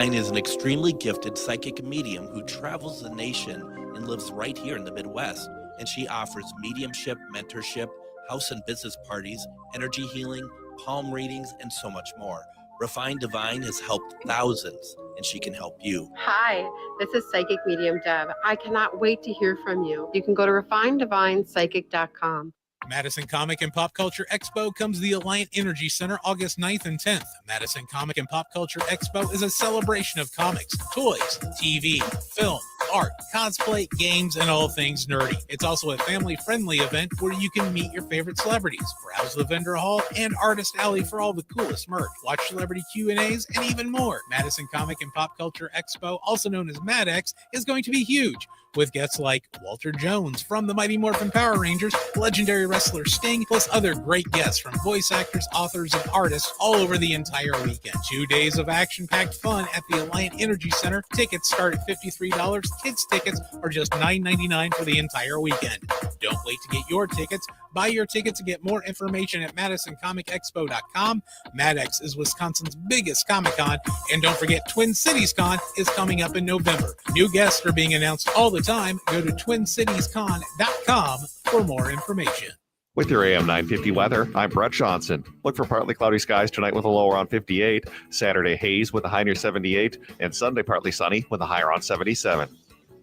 Is an extremely gifted psychic medium who travels the nation and lives right here in the Midwest. And she offers mediumship, mentorship, house and business parties, energy healing, palm readings, and so much more. Refined Divine has helped thousands, and she can help you. Hi, this is Psychic Medium Deb. I cannot wait to hear from you. You can go to refineddivinepsychic.com. Madison Comic and Pop Culture Expo comes to the Alliant Energy Center August 9th and 10th. Madison Comic and Pop Culture Expo is a celebration of comics, toys, TV, film, art, cosplay, games, and all things nerdy. It's also a family-friendly event where you can meet your favorite celebrities, browse the vendor hall, and artist alley for all the coolest merch, watch celebrity Q&As, and even more. Madison Comic and Pop Culture Expo, also known as MadX, is going to be huge, with guests like Walter Jones from the Mighty Morphin Power Rangers, legendary wrestler Sting, plus other great guests from voice actors, authors, and artists all over the entire weekend. 2 days of action-packed fun at the Alliant Energy Center. Tickets start at $53. Kids tickets are just $9.99 for the entire weekend. Don't wait to get your tickets. Buy your tickets and get more information at MadisonComicExpo.com. MadX is Wisconsin's biggest Comic-Con, and don't forget Twin Cities Con is coming up in November. New guests are being announced all the time. Go to TwinCitiesCon.com for more information. With your AM 950 weather, I'm Brett Johnson. Look for partly cloudy skies tonight with a low around 58, Saturday haze with a high near 78, and Sunday partly sunny with a high around 77.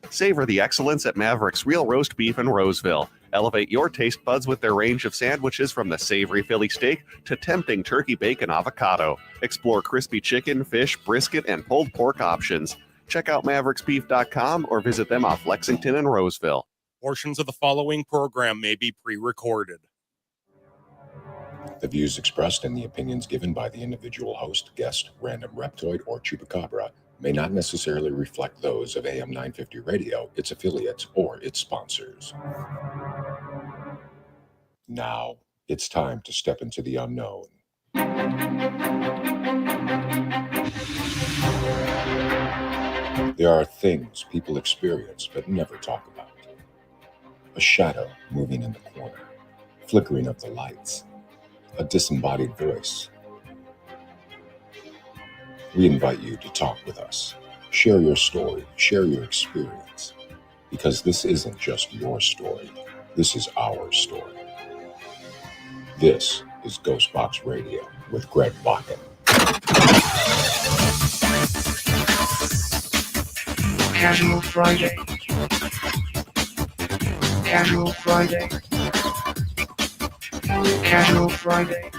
Savor the excellence at Maverick's Real Roast Beef in Roseville. Elevate your taste buds with their range of sandwiches from the savory Philly steak to tempting turkey bacon avocado. Explore crispy chicken, fish, brisket, and pulled pork options. Check out mavericksbeef.com or visit them off Lexington and Roseville. Portions of the following program may be pre-recorded. The views expressed and the opinions given by the individual host, guest, random reptoid, or chupacabra may not necessarily reflect those of AM 950 Radio, its affiliates, or its sponsors. Now, it's time to step into the unknown. There are things people experience but never talk about. A shadow moving in the corner, flickering of the lights, a disembodied voice. We invite you to talk with us. Share your story, share your experience, because this isn't just your story. This is our story. This is GhostBox Radio with Greg Bakun. Casual Friday. Casual Friday. Casual Friday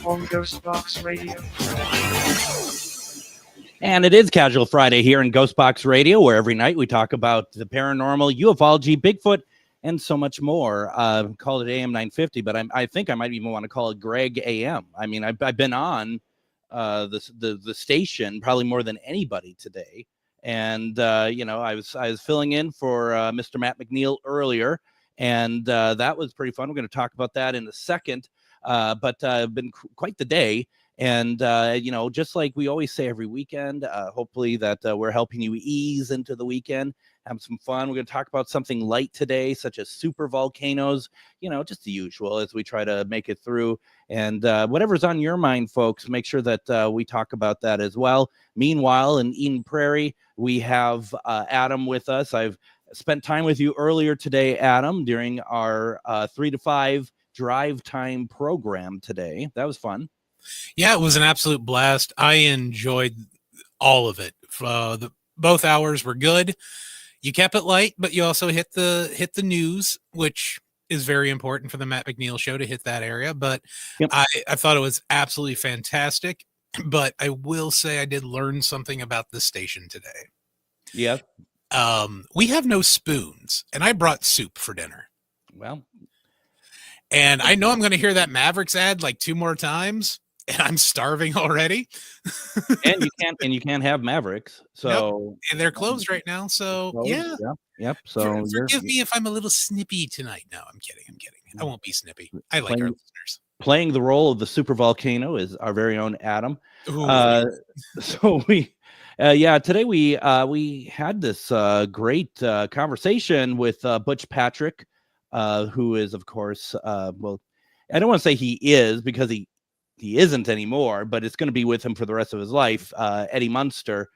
on GhostBox Radio. And it is Casual Friday here in GhostBox Radio, where every night we talk about the paranormal, ufology, Bigfoot, and so much more. Call it AM 950, but I think I might even want to call it Greg AM. I mean, I've been on the station probably more than anybody today. And, I was filling in for Mr. Matt McNeil earlier, and that was pretty fun. We're going to talk about that in a second, but been quite the day. And, just like we always say every weekend, hopefully that we're helping you ease into the weekend, have some fun. We're going to talk about something light today, such as super volcanoes, just the usual as we try to make it through. And whatever's on your mind, folks, make sure that we talk about that as well. Meanwhile, in Eden Prairie, we have Adam with us. I've spent time with you earlier today, Adam, during our 3 to 5 drive time program today. That was fun. Yeah, it was an absolute blast. I enjoyed all of it. Both hours were good. You kept it light, but you also hit the news, which is very important for the Matt McNeil show to hit that area. But yep. I thought it was absolutely fantastic. But I will say I did learn something about the station today. Yeah. We have no spoons, and I brought soup for dinner. Well, and I know I'm going to hear that Mavericks ad like 2 more times. And I'm starving already. and you can't have Mavericks. So nope. And they're closed right now. So yeah. Yep. So forgive me if I'm a little snippy tonight. No, I'm kidding. I won't be snippy. I like our listeners. Playing the role of the super volcano is our very own Adam. So we today we had this great conversation with Butch Patrick, who is, of course, I don't want to say he is, because he isn't anymore, but it's going to be with him for the rest of his life. Eddie Munster,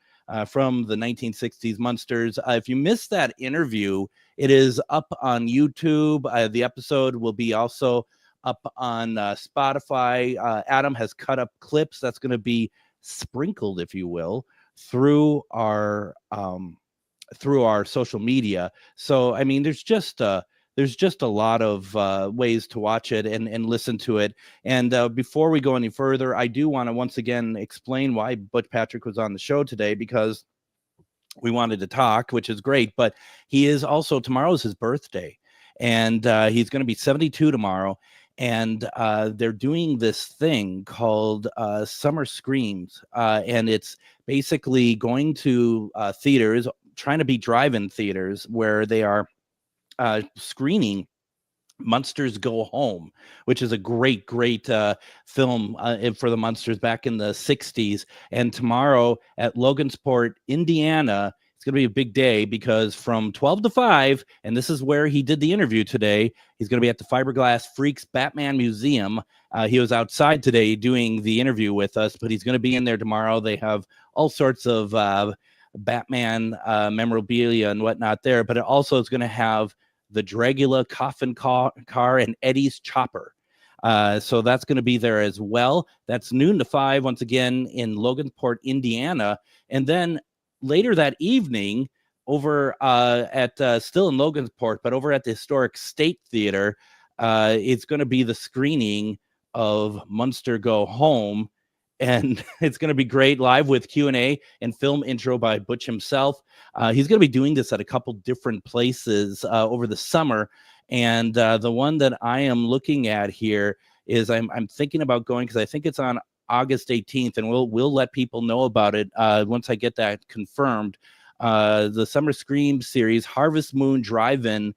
from the 1960s Munsters. If you missed that interview, it is up on YouTube. The episode will be also up on Spotify. Adam has cut up clips that's going to be sprinkled, if you will, through our social media. So I mean, there's just a lot of ways to watch it and listen to it. And before we go any further, I do want to once again explain why Butch Patrick was on the show today, because we wanted to talk, which is great, but he is also, tomorrow's his birthday, and he's going to be 72 tomorrow. And they're doing this thing called Summer Screams, and it's basically going to theaters, trying to be drive-in theaters, where they are screening Munsters Go Home, which is a great film for the Munsters back in the 60s. And tomorrow at Logansport, Indiana, it's going to be a big day, because from 12 to 5, and this is where he did the interview today, he's going to be at the Fiberglass Freaks Batman Museum. He was outside today doing the interview with us, but he's going to be in there tomorrow. They have all sorts of Batman memorabilia and whatnot there, but it also is going to have the Dragula coffin car and Eddie's chopper. So that's going to be there as well. That's noon to 5, once again, in Logansport, Indiana. And then later that evening, over at still in Logansport, but over at the Historic State Theater, it's going to be the screening of Munster Go Home. And it's going to be great, live with Q&A and film intro by Butch himself. He's going to be doing this at a couple different places over the summer. And the one that I am looking at here is I'm thinking about going, because I think it's on August 18th, and we'll let people know about it once I get that confirmed. The Summer Scream series, Harvest Moon Drive-In,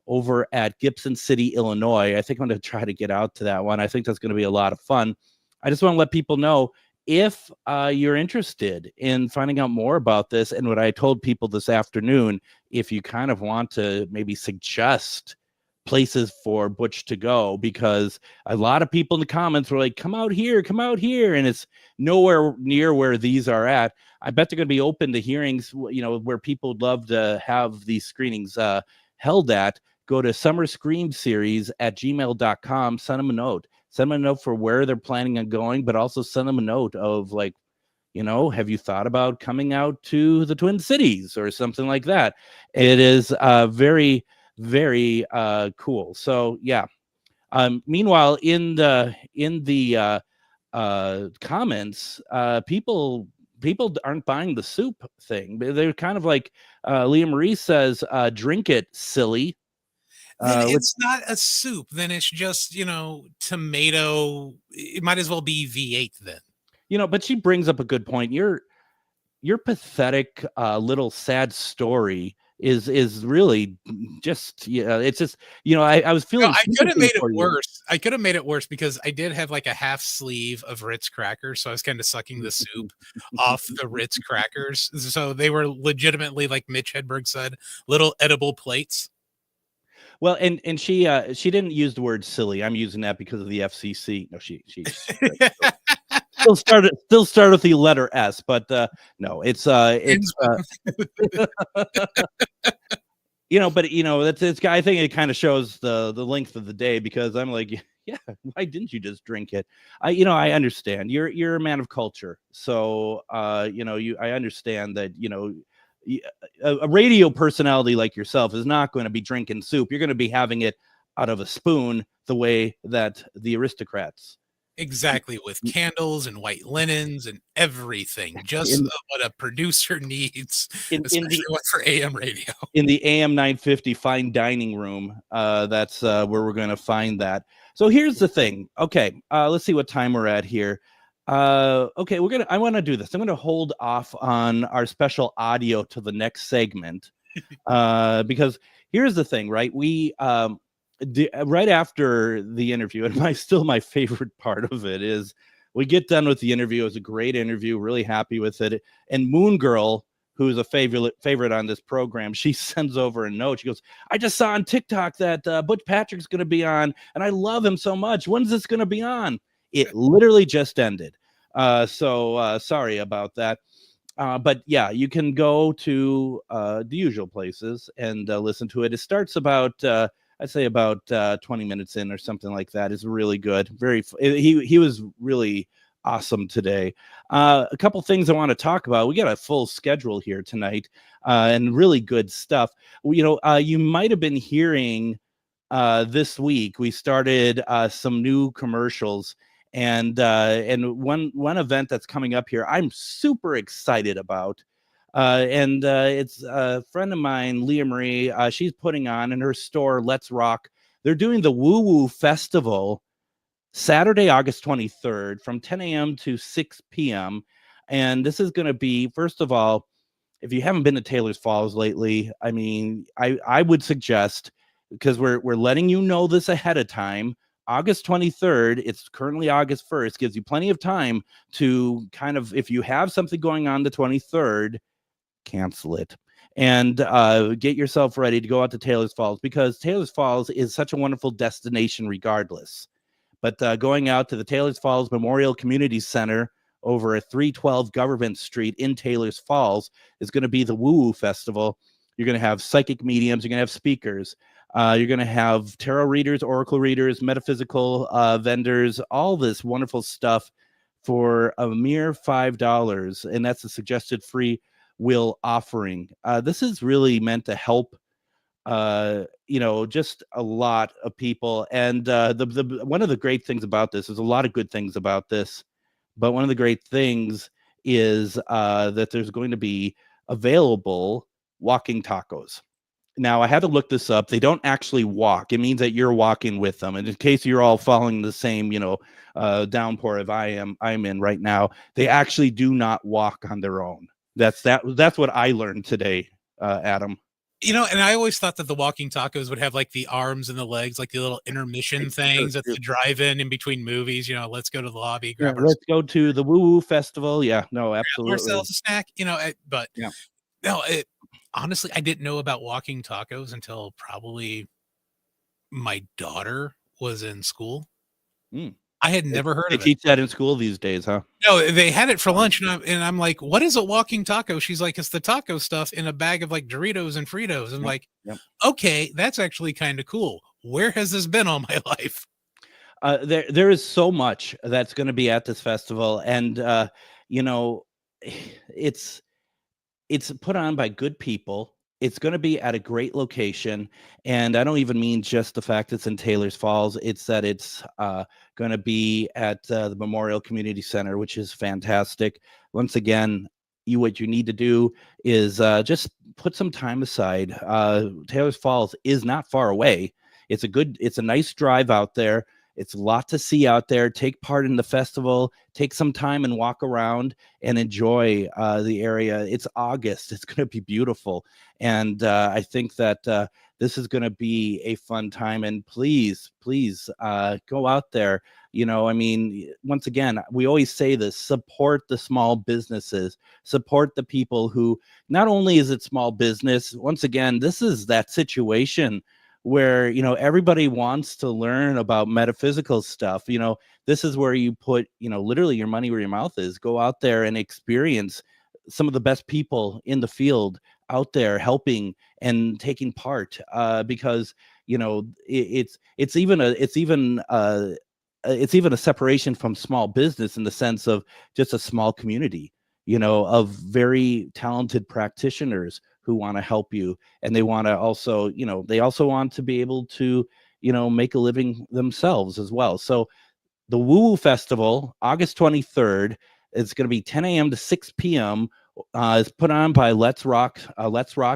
over at Gibson City, Illinois. I think I'm going to try to get out to that one. I think that's going to be a lot of fun. I just want to let people know, if you're interested in finding out more about this, and what I told people this afternoon, if you kind of want to maybe suggest places for Butch to go, because a lot of people in the comments were like, come out here, and it's nowhere near where these are at. I bet they're going to be open to hearings, where people would love to have these screenings held at. Go to summerscreamseries@gmail.com, send them a note. Send them a note for where they're planning on going, but also send them a note of, like, have you thought about coming out to the Twin Cities or something like that? It is very, very cool. So yeah. Meanwhile, in the comments, people aren't buying the soup thing. They're kind of like, Leah Marie says, drink it, silly. Then it's not a soup. Then it's just, tomato. It might as well be V8 then. But she brings up a good point. Your pathetic little sad story is really just, it's just, I was feeling. I could have made it worse. I could have made it worse, because I did have like a half sleeve of Ritz crackers, so I was kind of sucking the soup off the Ritz crackers. So they were legitimately, like Mitch Hedberg said, little edible plates. Well, and she didn't use the word silly. I'm using that because of the FCC. No, she still start with the letter S, but no, it's but it's I think it kind of shows the length of the day, because I'm like, yeah, why didn't you just drink it? I understand you're a man of culture, so I understand that a radio personality like yourself is not going to be drinking soup. You're going to be having it out of a spoon, the way that the aristocrats. Exactly, with candles and white linens and everything, just what a producer needs, especially for AM radio. In the AM 950 fine dining room, that's where we're going to find that. So here's the thing. Okay, let's see what time we're at here. Okay, I want to do this. I'm going to hold off on our special audio to the next segment, because here's the thing, right? We right after the interview, and my favorite part of it is we get done with the interview. It was a great interview, really happy with it. And Moon Girl, who's a favorite on this program, she sends over a note. She goes, I just saw on TikTok that Butch Patrick's going to be on, and I love him so much. When's this going to be on? It literally just ended. So sorry about that. But yeah, you can go to the usual places and listen to it. It starts about I'd say about 20 minutes in or something like that. It's really good. He was really awesome today. A couple things I want to talk about. We got a full schedule here tonight and really good stuff. You might have been hearing this week we started some new commercials and one event that's coming up here I'm super excited about and it's a friend of mine, Leah Marie. She's putting on in her store Let's Rock. They're doing the Woo Woo Festival Saturday, August 23rd from 10 a.m. to 6 p.m. And this is going to be, first of all, if you haven't been to Taylor's Falls lately, I mean, I would suggest, because we're letting you know this ahead of time. August 23rd, it's currently August 1st, gives you plenty of time to kind of, if you have something going on the 23rd, cancel it and get yourself ready to go out to Taylor's Falls, because Taylor's Falls is such a wonderful destination regardless. But going out to the Taylor's Falls Memorial Community Center over at 312 Government Street in Taylor's Falls is going to be the Woo Woo Festival. You're going to have psychic mediums. You're going to have speakers. You're going to have tarot readers, oracle readers, metaphysical vendors, all this wonderful stuff for a mere $5. And that's a suggested free will offering. This is really meant to help just a lot of people. And the one of the great things about this is a lot of good things about this, but one of the great things is that there's going to be available walking tacos. Now, I had to look this up. They don't actually walk. It means that you're walking with them. And in case you're all following the same, downpour of I'm in right now, they actually do not walk on their own. That's what I learned today, Adam. And I always thought that the walking tacos would have like the arms and the legs, like the little intermission things at the drive-in in between movies. Let's go to the lobby, grab our let's go to the Woo Woo Festival. Yeah, no, absolutely. ourselves a snack, but yeah. No, honestly, I didn't know about walking tacos until probably my daughter was in school. I had never heard of it. They teach that in school these days, huh? No, they had it for lunch, and I'm like, "What is a walking taco?" She's like, "It's the taco stuff in a bag of like Doritos and Fritos." I'm like, "Okay, that's actually kind of cool. Where has this been all my life?" There is so much that's going to be at this festival, and it's put on by good people. It's going to be at a great location, and I don't even mean just the fact it's in Taylor's Falls. It's that it's going to be at the Memorial Community Center, which is fantastic. Once again, what you need to do is just put some time aside. Taylor's Falls is not far away. It's a nice drive out there. It's a lot to see out there. Take part in the festival. Take some time and walk around and enjoy the area. It's August. It's going to be beautiful. And I think that this is going to be a fun time. And please go out there. Once again, we always say this: support the small businesses, support the people who, not only is it small business, once again, this is that situation where everybody wants to learn about metaphysical stuff. This is where you put literally your money where your mouth is. Go out there and experience some of the best people in the field out there helping and taking part, because it's even a separation from small business in the sense of just a small community of very talented practitioners who want to help you, and they want to also want to be able to make a living themselves as well. So the Woo Woo Festival, August 23rd, it's going to be 10 a.m. to 6 p.m. It's put on by Let's Rock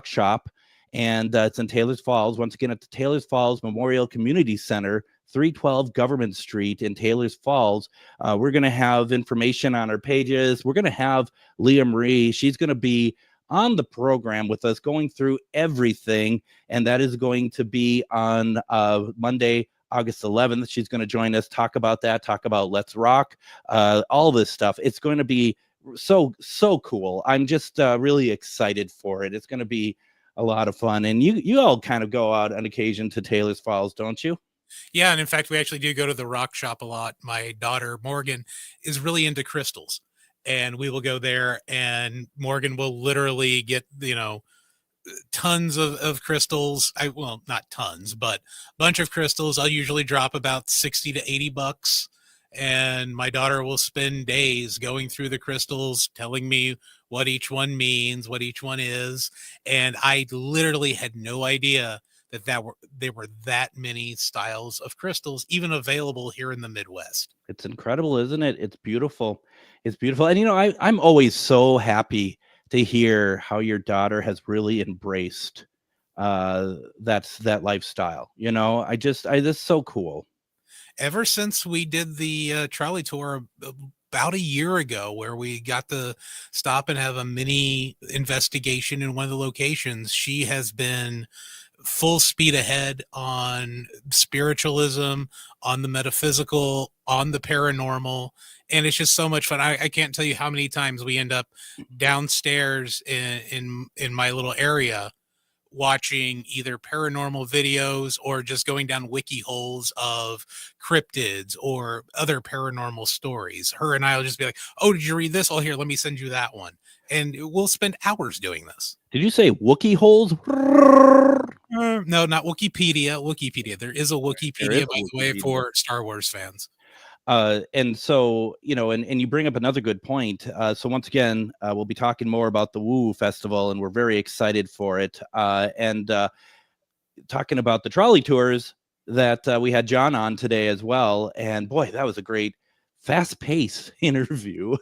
Shop, and it's in Taylor's Falls. Once again, at the Taylor's Falls Memorial Community Center, 312 Government Street in Taylor's Falls. We're going to have information on our pages. We're going to have Leah Marie. She's going to be on the program with us, going through everything, and that is going to be on Monday, August 11th. She's going to join us, talk about Let's Rock, all this stuff. It's going to be so cool. I'm just really excited for it. It's going to be a lot of fun. And you all kind of go out on occasion to Taylor's Falls, don't you? Yeah, and in fact, we actually do go to the rock shop a lot. My daughter Morgan is really into crystals. and we will go there, and Morgan will literally get, tons of crystals. Well, not tons, but a bunch of crystals. I'll usually drop about 60 to 80 bucks. And my daughter will spend days going through the crystals, telling me what each one means, what each one is. And I literally had no idea that there were that many styles of crystals even available here in the Midwest. It's incredible, isn't it? It's beautiful. It's beautiful. And I'm always so happy to hear how your daughter has really embraced that lifestyle. This is so cool. Ever since we did the trolley tour about a year ago, where we got to stop and have a mini investigation in one of the locations, she has been full speed ahead on spiritualism, on the metaphysical, on the paranormal. And it's just so much fun. I can't tell you how many times we end up downstairs in my little area watching either paranormal videos or just going down wiki holes of cryptids or other paranormal stories. Her and I will just be like, oh, did you read this? Oh, here, let me send you that one. And we'll spend hours doing this. Did you say Wookiee holes? No, not Wikipedia. Wikipedia. There is a Wikipedia, by the way, for Star Wars fans. And so, and you bring up another good point. So once again, we'll be talking more about the Woo Festival, and we're very excited for it. And talking about the trolley tours that we had John on today as well. And boy, that was a great fast-paced interview.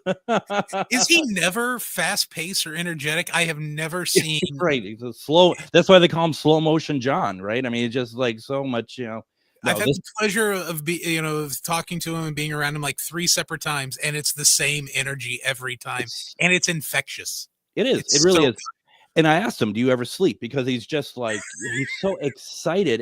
Is he never fast-paced or energetic? I have never seen. Right. He's a slow. That's why they call him slow motion John, right? I mean, it's just like so much, No, I've had the pleasure of talking to him and being around him like 3 separate times, and it's the same energy every time, and it's infectious. It is. It really is. And I asked him, "Do you ever sleep?" Because he's just like he's so excited.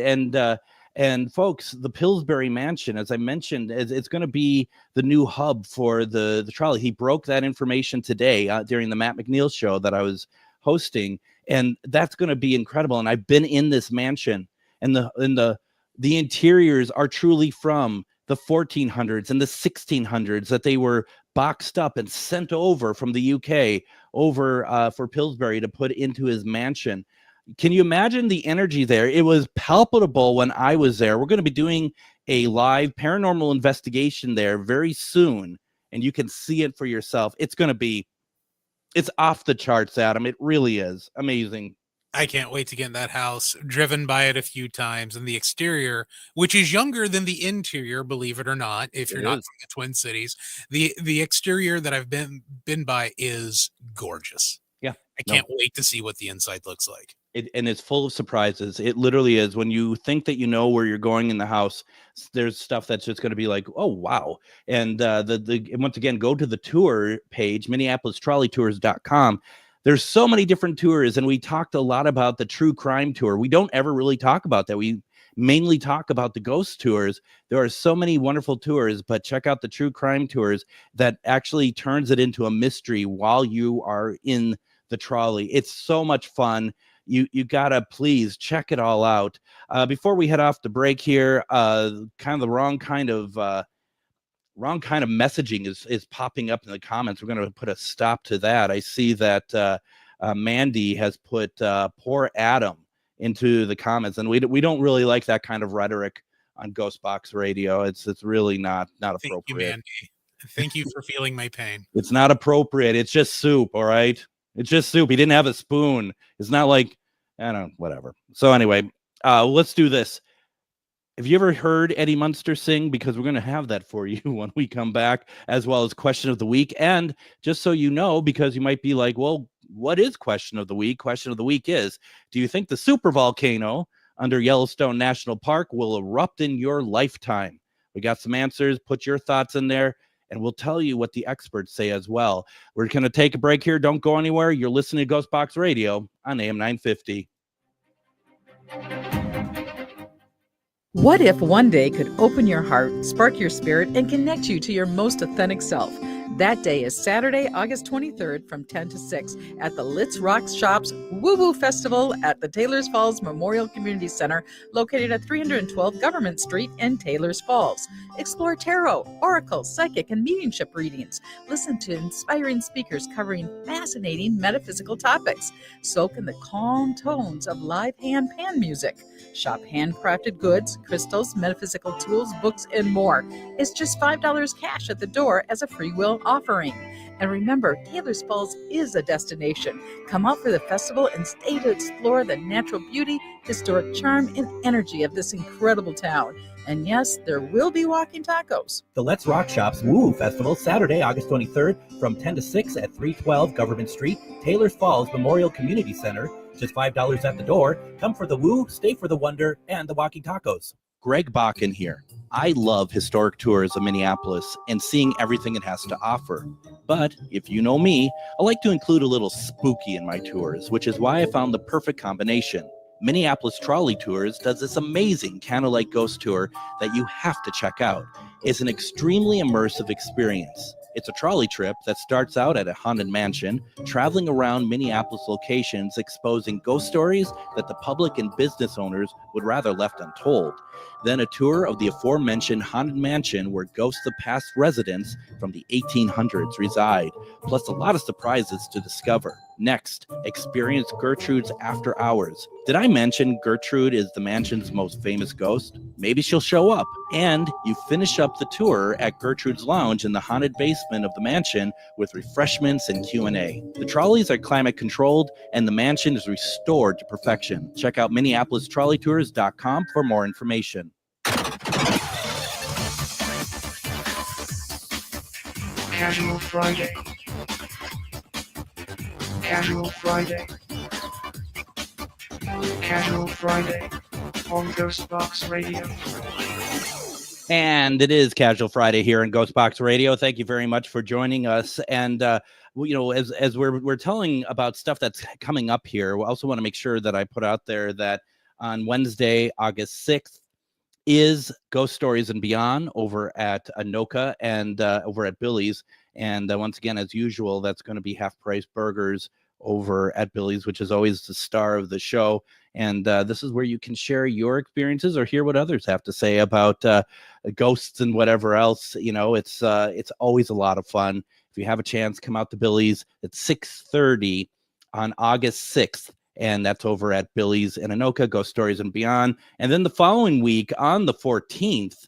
And folks, the Pillsbury Mansion, as I mentioned, it's going to be the new hub for the trolley. He broke that information today during the Matt McNeil show that I was hosting, and that's going to be incredible. And I've been in this mansion, and the interiors are truly from the 1400s and the 1600s, that they were boxed up and sent over from the UK over for Pillsbury to put into his mansion. Can you imagine the energy there? It was palpable when I was there. We're going to be doing a live paranormal investigation there very soon, and you can see it for yourself. It's off the charts, Adam. It really is amazing. I can't wait to get in that house. Driven by it a few times, and the exterior, which is younger than the interior, believe it or not, if you're not from the Twin Cities, the exterior that I've been by is gorgeous. Yeah, I can't wait to see what the inside looks like. And it's full of surprises. It literally is. When you think that you know where you're going in the house, there's stuff that's just going to be like, oh wow. And and once again, go to the tour page, MinneapolisTrolleyTours.com. There's so many different tours, and we talked a lot about the true crime tour. We don't ever really talk about that. We mainly talk about the ghost tours. There are so many wonderful tours, but check out the true crime tours that actually turns it into a mystery while you are in the trolley. It's so much fun. You gotta please check it all out. Before we head off the break here, kind of the wrong kind of messaging is popping up in the comments. We're going to put a stop to that. I see that Mandy has put poor Adam into the comments, and we don't really like that kind of rhetoric on GhostBox Radio. It's really not appropriate. Thank you, Mandy. Thank you for feeling my pain. It's not appropriate. It's just soup, all right? It's just soup. He didn't have a spoon. It's not like, I don't know, whatever. So anyway, let's do this. Have you ever heard Eddie Munster sing? Because we're going to have that for you when we come back, as well as Question of the Week. And just so you know, because you might be like, well, what is Question of the Week? Question of the Week is, do you think the supervolcano under Yellowstone National Park will erupt in your lifetime? We got some answers. Put your thoughts in there, and we'll tell you what the experts say as well. We're going to take a break here. Don't go anywhere. You're listening to GhostBox Radio on AM 950. What if one day could open your heart, spark your spirit, and connect you to your most authentic self? That day is Saturday, August 23rd from 10 to 6 at the Litz Rock Shops Woo Woo Festival at the Taylors Falls Memorial Community Center, located at 312 Government Street in Taylors Falls. Explore tarot, oracle, psychic, and mediumship readings. Listen to inspiring speakers covering fascinating metaphysical topics. Soak in the calm tones of live hand pan music. Shop handcrafted goods, crystals, metaphysical tools, books, and more. It's just $5 cash at the door as a free will offering. And remember, Taylors Falls is a destination. Come out for the festival and stay to explore the natural beauty, historic charm, and energy of this incredible town. And yes, there will be walking tacos. The Let's Rock Shops Woo Festival, Saturday, August 23rd from 10 to 6 at 312 Government Street, Taylors Falls Memorial Community Center. Just $5 at the door. Come for the woo, stay for the wonder, and the walking tacos. Greg Bakun here. I love historic tours of Minneapolis and seeing everything it has to offer. But if you know me, I like to include a little spooky in my tours, which is why I found the perfect combination. Minneapolis Trolley Tours does this amazing candlelight ghost tour that you have to check out. It's an extremely immersive experience. It's a trolley trip that starts out at a haunted mansion, traveling around Minneapolis locations, exposing ghost stories that the public and business owners would rather left untold. Then a tour of the aforementioned haunted mansion where ghosts of past residents from the 1800s reside, plus a lot of surprises to discover. Next, experience Gertrude's After Hours. Did I mention Gertrude is the mansion's most famous ghost? Maybe she'll show up. And you finish up the tour at Gertrude's Lounge in the haunted basement of the mansion with refreshments and Q&A. The trolleys are climate controlled and the mansion is restored to perfection. Check out MinneapolisTrolleyTours.com for more information. Casual Friday. Casual Friday. Casual Friday on GhostBox Radio. And it is Casual Friday here on GhostBox Radio. Thank you very much for joining us. And you know, as we're telling about stuff that's coming up here, we also want to make sure that I put out there that on Wednesday, August 6th, is Ghost Stories and Beyond over at Anoka and over at Billy's. And once again, as usual, that's going to be half price burgers over at Billy's, which is always the star of the show. And this is where you can share your experiences or hear what others have to say about ghosts and whatever else. You know, it's always a lot of fun. If you have a chance, come out to Billy's at 6:30 on August 6th. And that's over at Billy's in Anoka, Ghost Stories and Beyond. And then the following week on the 14th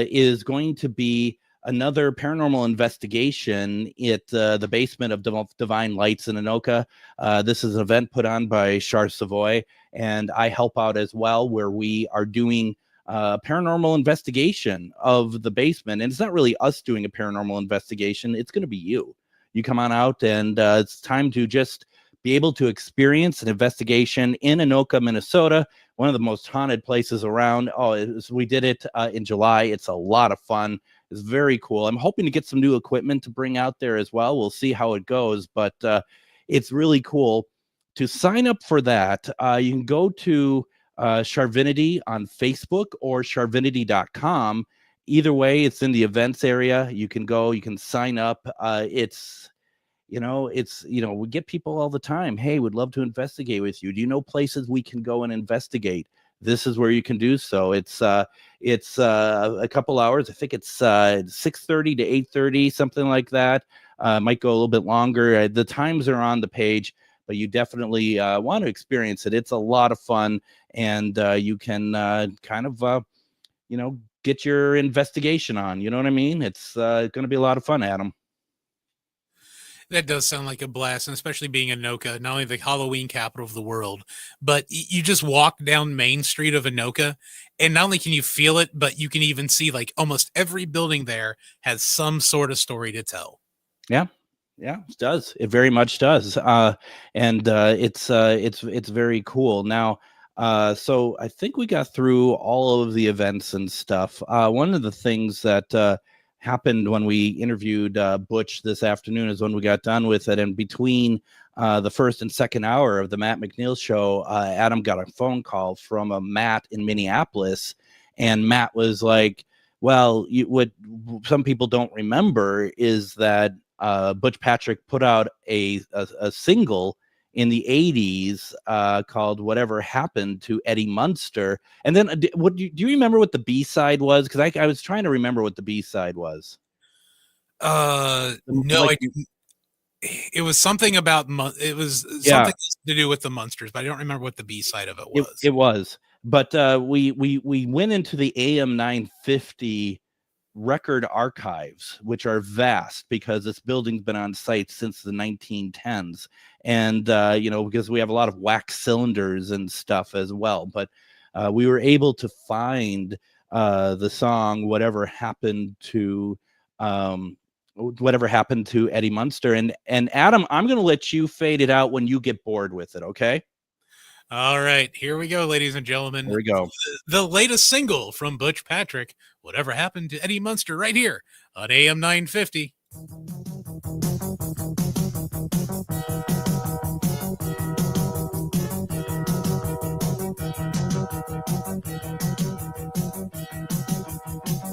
is going to be another paranormal investigation at the basement of Divine Lights in Anoka. This is an event put on by Char Savoy, and I help out as well, where we are doing paranormal investigation of the basement. And it's not really us doing a paranormal investigation. It's going to be you. You come on out, and it's time to just be able to experience an investigation in Anoka, Minnesota, one of the most haunted places around. We did it in July. It's a lot of fun. It's very cool. I'm hoping to get some new equipment to bring out there as well. We'll see how it goes, but it's really cool. To sign up for that, you can go to Charvinity on Facebook or charvinity.com. Either way, it's in the events area. You can go, you can sign up. We get people all the time. Hey, would love to investigate with you. Do you know places we can go and investigate? This is where you can do so. It's a couple hours. I think it's 6:30 to 8:30, something like that. Might go a little bit longer. The times are on the page, but you definitely want to experience it. It's a lot of fun, and you can get your investigation on. You know what I mean? It's going to be a lot of fun, Adam. That does sound like a blast, and especially being Anoka, not only the Halloween capital of the world, but you just walk down Main Street of Anoka, and not only can you feel it, but you can even see like almost every building there has some sort of story to tell. Yeah, it does. It very much does. It's very cool. Now, so I think we got through all of the events and stuff. One of the things that happened when we interviewed Butch this afternoon is when we got done with it. And between the first and second hour of the Matt McNeil show, Adam got a phone call from a Matt in Minneapolis. And Matt was like, Well, what some people don't remember is that Butch Patrick put out a single in the 80s called Whatever Happened to Eddie Munster. And then do you remember what the B-side was? Because I was trying to remember what the B-side was. No, Like, I didn't. It was something about it was Yeah. something to do with the Munsters, but I don't remember what the B side of it was. It was. But we went into the AM 950 record archives, which are vast because this building's been on site since the 1910s, and because we have a lot of wax cylinders and stuff as well. But we were able to find the song "Whatever Happened to Eddie Munster." And Adam, I'm going to let you fade it out when you get bored with it. Okay. All right, here we go, ladies and gentlemen. Here we go. The latest single from Butch Patrick, Whatever Happened to Eddie Munster, right here on AM 950.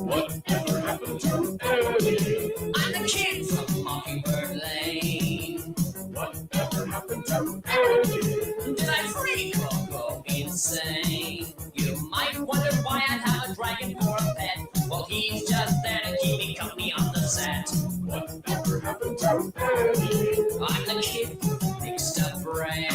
Whatever happened to Eddie? I'm the kid from Mockingbird Lane. Whatever happened to Eddie? Did I freak or go insane? You might wonder why I have a dragon for a pet. Well, he's just there to keep me company on the set. Whatever happened to Eddie? I'm the kid with mixed up brain.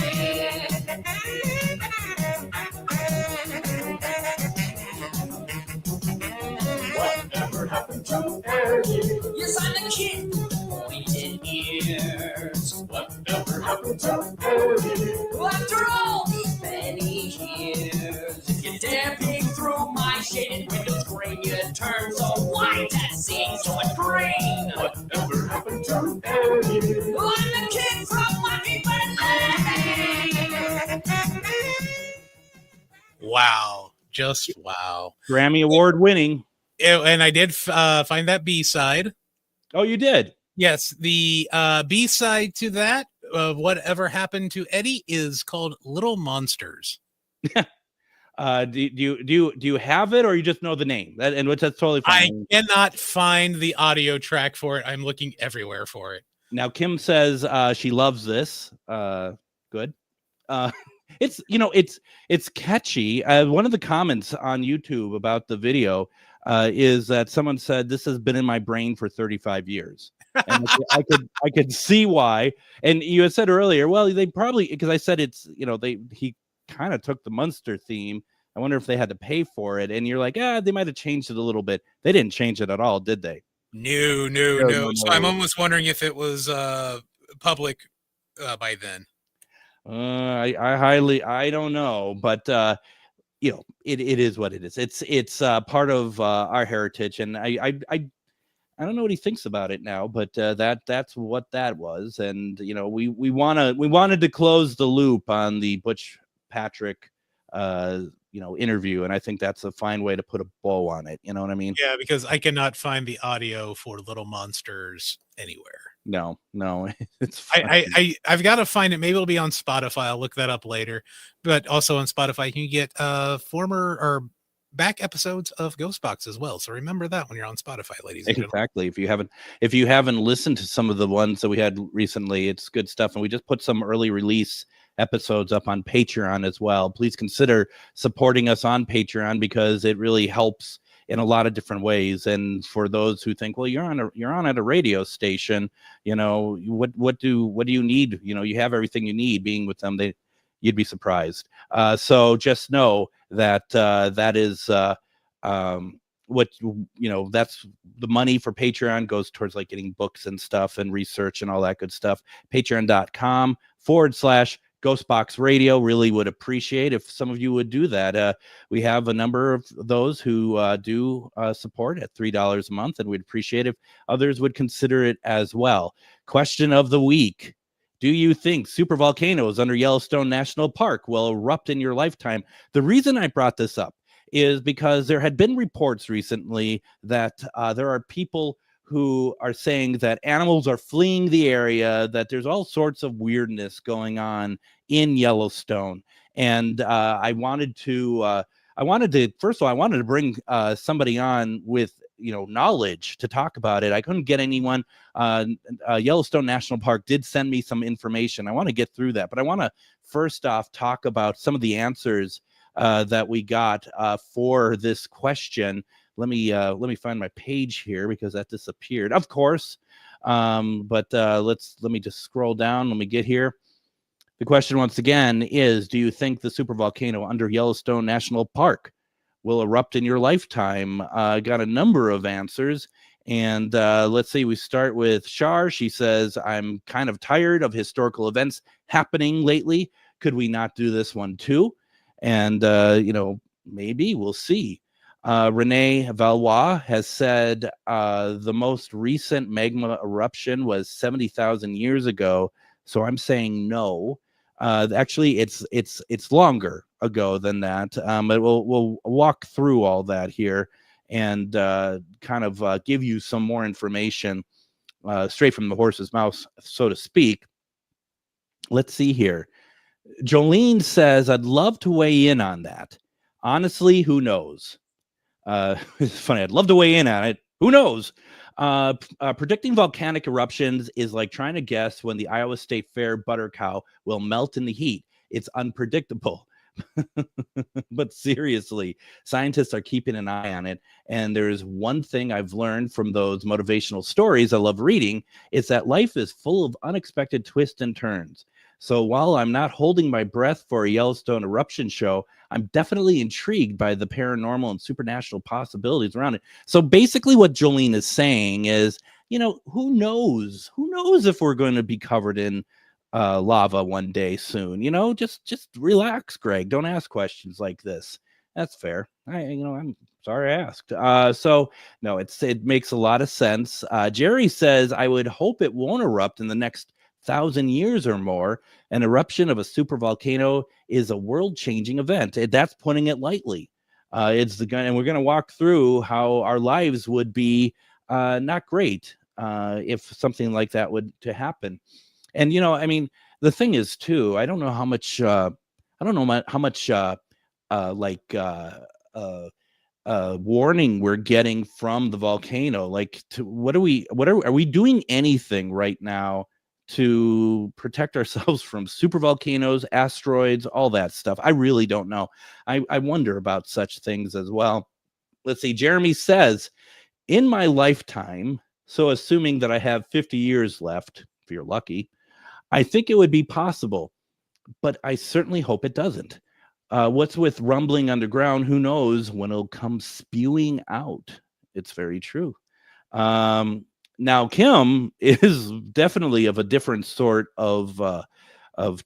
Whatever happened to Eddie? Yes, I'm the kid with pointed ears. Whatever happened to Eddie? After all these many years, if you dare peek through my shaded window screen, you turn so white and seeing so much green. Whatever happened to Eddie? I'm the kid from Mockingbird Lane. Wow, just wow. Grammy Award winning. And I did find that B-side. Oh, you did? Yes, the B-side to that, Whatever Happened to Eddie, is called Little Monsters. Do you have it, or you just know the name? That's totally fine. I cannot find the audio track for it. I'm looking everywhere for it. Now Kim says she loves this. Good. It's catchy. One of the comments on YouTube about the video is that someone said this has been in my brain for 35 years. And I could see why. And you had said earlier, well, they probably, because I said he kind of took the Munster theme. I wonder if they had to pay for it. And you're like, they might have changed it a little bit. They didn't change it at all, did they? No. So I'm almost wondering if it was public by then. I don't know, but it is what it is. It's part of our heritage, and I don't know what he thinks about it now, but that's what that was. And we wanted to close the loop on the Butch Patrick interview, and I think that's a fine way to put a bow on it. You know what I mean? Yeah, because I cannot find the audio for Little Monsters anywhere. No, it's I've got to find it. Maybe it'll be on Spotify. I'll look that up later. But also on Spotify, you can get former or back episodes of GhostBox as well. So remember that when you're on Spotify, ladies and gentlemen. Exactly. If you haven't listened to some of the ones that we had recently, it's good stuff. And we just put some early release episodes up on Patreon as well. Please consider supporting us on Patreon because it really helps in a lot of different ways. And for those who think, well, you're on at a radio station, what do you need? You have everything you need being with them. You'd be surprised. So just know that that is that's the money for Patreon goes towards like getting books and stuff and research and all that good stuff. Patreon.com/GhostBox Radio. Really would appreciate if some of you would do that. We have a number of those who do support at $3 a month, and we'd appreciate if others would consider it as well. Question of the week. Do you think supervolcanoes under Yellowstone National Park will erupt in your lifetime? The reason I brought this up is because there had been reports recently that there are people who are saying that animals are fleeing the area, that there's all sorts of weirdness going on in Yellowstone. And I wanted to bring somebody on with knowledge to talk about it. I couldn't get anyone. Yellowstone National Park did send me some information. I want to get through that, but I want to first off talk about some of the answers that we got for this question. Let me find my page here because that disappeared, of course. But let me just scroll down. Let me get here. The question once again is, do you think the supervolcano under Yellowstone National Park will erupt in your lifetime? Got a number of answers. And let's see, we start with Shar. She says, I'm kind of tired of historical events happening lately. Could we not do this one too? And, maybe we'll see. Renee Valois has said the most recent magma eruption was 70,000 years ago. So I'm saying no. Actually, it's longer ago than that. But we'll walk through all that here and kind of give you some more information straight from the horse's mouth, so to speak. Let's see here. Jolene says, I'd love to weigh in on that. Honestly, who knows? It's funny. I'd love to weigh in on it. Who knows? Predicting volcanic eruptions is like trying to guess when the Iowa State Fair butter cow will melt in the heat. It's unpredictable. But seriously, scientists are keeping an eye on it. And there's one thing I've learned from those motivational stories I love reading. It's that life is full of unexpected twists and turns. So while I'm not holding my breath for a Yellowstone eruption show, I'm definitely intrigued by the paranormal and supernatural possibilities around it. So basically what Jolene is saying is, who knows? Who knows if we're going to be covered in lava one day soon? Just relax, Greg. Don't ask questions like this. That's fair. I'm sorry I asked. So no, it makes a lot of sense. Jerry says, I would hope it won't erupt in the next 1,000 years or more. An eruption of a supervolcano is a world-changing event. That's putting it lightly. And we're going to walk through how our lives would be not great if something like that would to happen. And the thing is too, I don't know how much warning we're getting from the volcano. Like, are we doing anything right now to protect ourselves from supervolcanoes, asteroids, all that stuff? I really don't know. I wonder about such things as well. Let's see. Jeremy says, in my lifetime, so assuming that I have 50 years left, if you're lucky, I think it would be possible, but I certainly hope it doesn't. What's with rumbling underground? Who knows when it'll come spewing out? It's very true. Now, Kim is definitely of a different sort of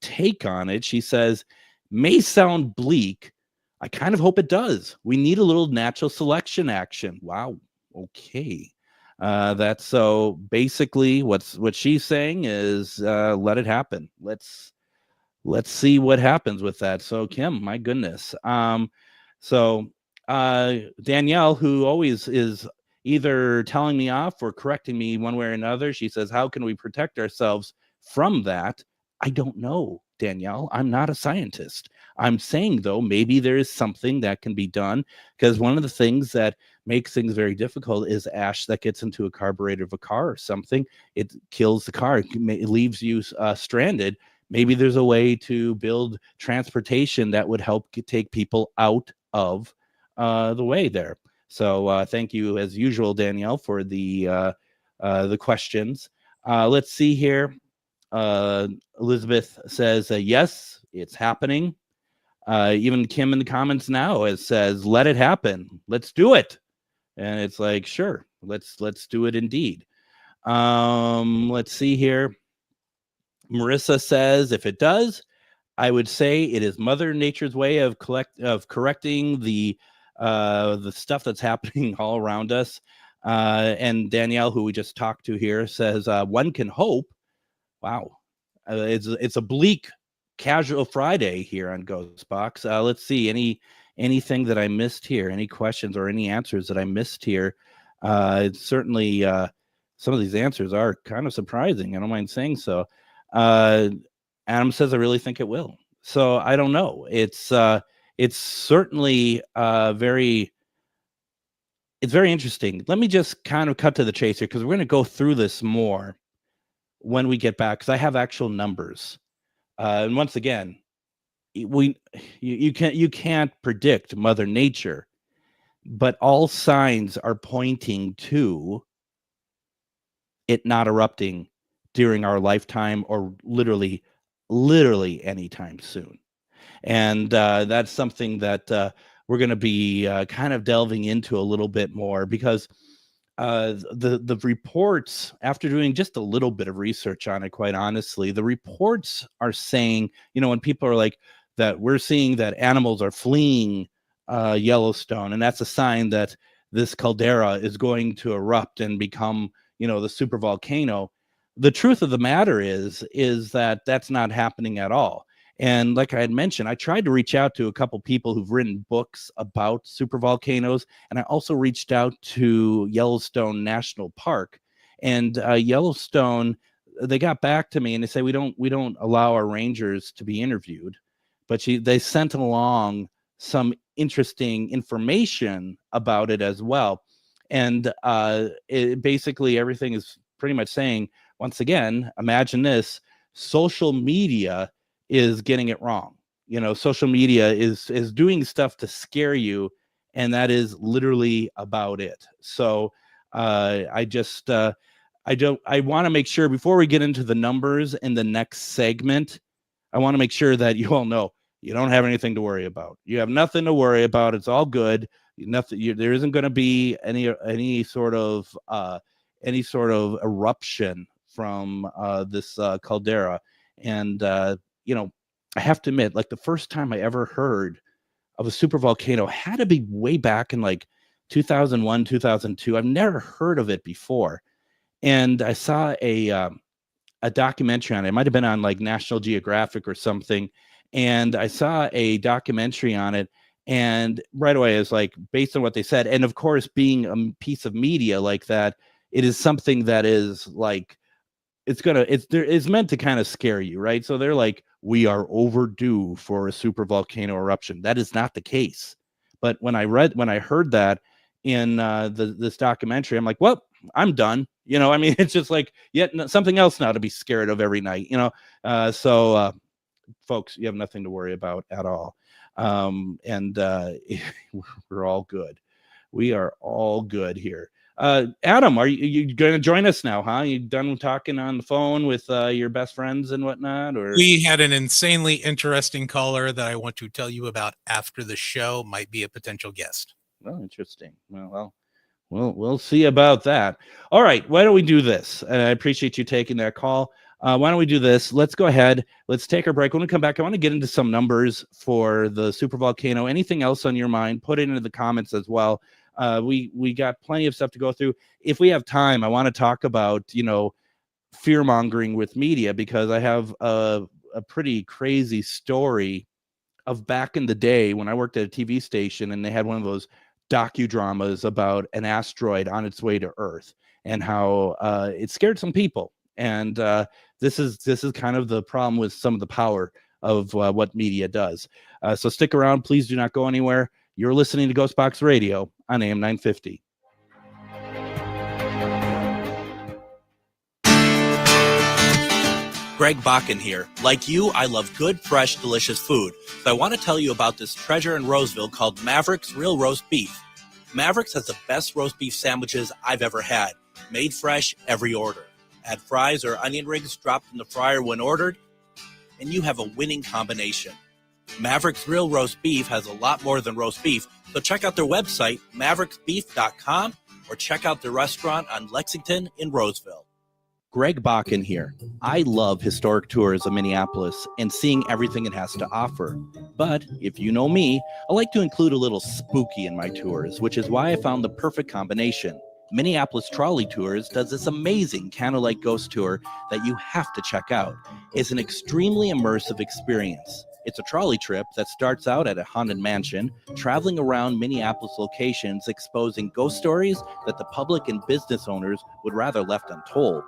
take on it. She says, may sound bleak. I kind of hope it does. We need a little natural selection action. Wow. Okay. That's so basically what she's saying is let it happen. Let's see what happens with that. So Kim, my goodness. So Danielle, who always is either telling me off or correcting me one way or another, she says, how can we protect ourselves from that? I don't know, Danielle. I'm not a scientist. I'm saying, though, maybe there is something that can be done, because one of the things that makes things very difficult is ash that gets into a carburetor of a car or something. It kills the car. It leaves you stranded. Maybe there's a way to build transportation that would help take people out of the way there. So thank you, as usual, Danielle, for the questions. Let's see here. Elizabeth says, yes, it's happening. Even Kim in the comments now says, let it happen. Let's do it. And it's like, sure, let's do it indeed. Let's see here. Marissa says, if it does, I would say it is Mother Nature's way of correcting the stuff that's happening all around us. And Danielle, who we just talked to here, says one can hope. Wow, it's a bleak casual Friday here on GhostBox. Let's see anything that I missed here, any questions or any answers that I missed here. It's certainly some of these answers are kind of surprising. I don't mind saying so. Adam says, I really think it will. So I don't know. It's certainly very it's very interesting. Let me just kind of cut to the chase here because we're going to go through this more when we get back because I have actual numbers. And once again, you can't predict Mother Nature, but all signs are pointing to it not erupting during our lifetime or literally anytime soon. And that's something that we're going to be kind of delving into a little bit more because the reports, after doing just a little bit of research on it, quite honestly, the reports are saying, when people are like that, we're seeing that animals are fleeing Yellowstone, and that's a sign that this caldera is going to erupt and become, the super volcano. The truth of the matter is that that's not happening at all. And like I had mentioned, I tried to reach out to a couple people who've written books about supervolcanoes, and I also reached out to Yellowstone National Park. And Yellowstone, they got back to me and they say we don't allow our rangers to be interviewed, but they sent along some interesting information about it as well. And basically everything is pretty much saying, once again, imagine this: social media is getting it wrong. Social media is doing stuff to scare you, and that is literally about it. So I want to make sure before we get into the numbers in the next segment, I want to make sure that you all know you don't have anything to worry about. You have nothing to worry about. It's all good. There isn't going to be any sort of eruption from this caldera. And I have to admit, like the first time I ever heard of a super volcano had to be way back in like 2001, 2002. I've never heard of it before. And I saw a documentary on it. It might have been on like National Geographic or something. And I saw a documentary on it. And right away, it's like, based on what they said, and of course, being a piece of media like that, it is something that is like, it's meant to kind of scare you, right? So they're like, we are overdue for a super volcano eruption. That is not the case. But when I heard that in this documentary, I'm like, well, I'm done. It's just like yet something else now to be scared of every night. So folks, you have nothing to worry about at all. And we're all good. We are all good here. Adam, are you going to join us now, huh? You done talking on the phone with your best friends and whatnot? Or we had an insanely interesting caller that I want to tell you about after the show. Might be a potential guest. Well, interesting. Well, we'll see about that. All right, why don't we do this? I appreciate you taking that call. Why don't we do this? Let's go ahead. Let's take our break. When we come back, I want to get into some numbers for the supervolcano. Anything else on your mind, put it into the comments as well. We got plenty of stuff to go through. If we have time, I want to talk about, fear mongering with media, because I have a pretty crazy story of back in the day when I worked at a TV station and they had one of those docudramas about an asteroid on its way to Earth and how it scared some people. And this is kind of the problem with some of the power of what media does. So stick around. Please do not go anywhere. You're listening to GhostBox Radio on AM 950. Greg Bakun here. Like you, I love good, fresh, delicious food. So I want to tell you about this treasure in Roseville called Maverick's Real Roast Beef. Maverick's has the best roast beef sandwiches I've ever had. Made fresh every order. Add fries or onion rings dropped in the fryer when ordered, and you have a winning combination. Maverick's Real Roast Beef has a lot more than roast beef, so check out their website, mavericksbeef.com, or check out their restaurant on Lexington in Roseville. Greg Bakun here. I love historic tours of Minneapolis and seeing everything it has to offer. But if you know me, I like to include a little spooky in my tours, which is why I found the perfect combination. Minneapolis Trolley Tours does this amazing candlelight ghost tour that you have to check out. It's an extremely immersive experience. It's a trolley trip that starts out at a haunted mansion, traveling around Minneapolis locations, exposing ghost stories that the public and business owners would rather left untold.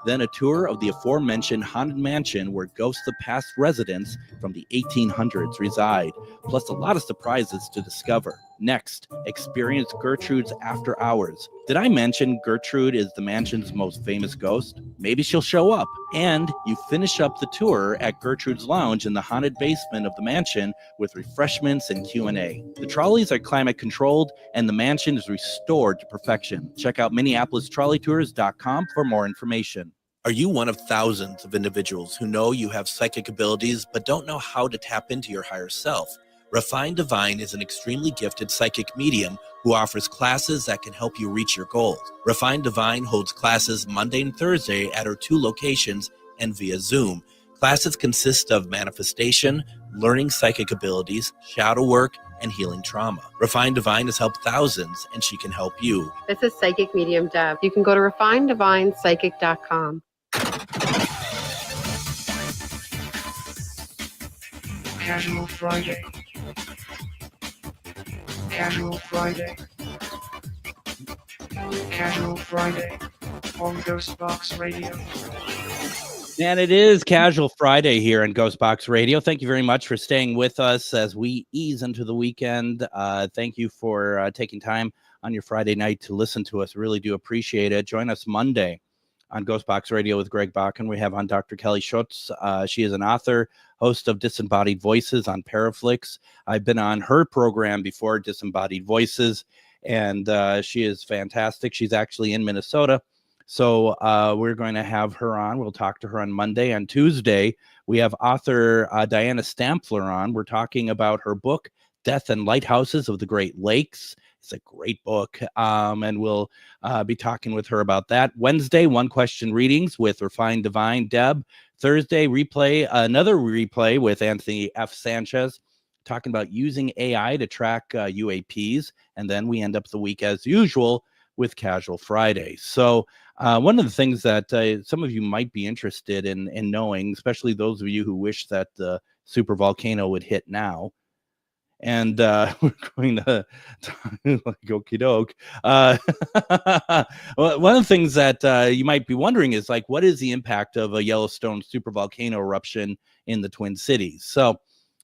Then a tour of the aforementioned haunted mansion where ghosts of past residents from the 1800s reside, plus a lot of surprises to discover. Next, experience Gertrude's after hours. Did I mention Gertrude is the mansion's most famous ghost? Maybe she'll show up. And you finish up the tour at Gertrude's Lounge in the haunted basement of the mansion with refreshments and Q&A. The trolleys are climate controlled and the mansion is restored to perfection. Check out MinneapolisTrolleyTours.com for more information. Are you one of thousands of individuals who know you have psychic abilities but don't know how to tap into your higher self? Refined Divine is an extremely gifted psychic medium who offers classes that can help you reach your goals. Refined Divine holds classes Monday and Thursday at her 2 locations and via Zoom. Classes consist of manifestation, learning psychic abilities, shadow work, and healing trauma. Refined Divine has helped thousands, and she can help you. This is Psychic Medium Deb. You can go to refineddivinepsychic.com. Casual Friday. Casual Friday. Casual Friday on GhostBox Radio. And it is Casual Friday here on GhostBox Radio. Thank you very much for staying with us as we ease into the weekend. Thank you for taking time on your Friday night to listen to us. Really do appreciate it. Join us Monday on GhostBox Radio with Greg Bakun. We have on Dr. Kelly Schutz. She is an author, host of Disembodied Voices on Paraflix. I've been on her program before, Disembodied Voices, and she is fantastic. She's actually in Minnesota. So we're going to have her on. We'll talk to her on Monday. On Tuesday, we have author Diana Stampfler on. We're talking about her book, Death and Lighthouses of the Great Lakes. It's a great book, and we'll be talking with her about that. Wednesday, one question readings with Refined Divine Deb. Thursday, another replay with Anthony F. Sanchez, talking about using AI to track UAPs. And then we end up the week as usual with Casual Friday. So one of the things that some of you might be interested in knowing, especially those of you who wish that the super volcano would hit now, and we're going to like okie doke. One of the things that you might be wondering is, like, what is the impact of a Yellowstone supervolcano eruption in the Twin Cities? So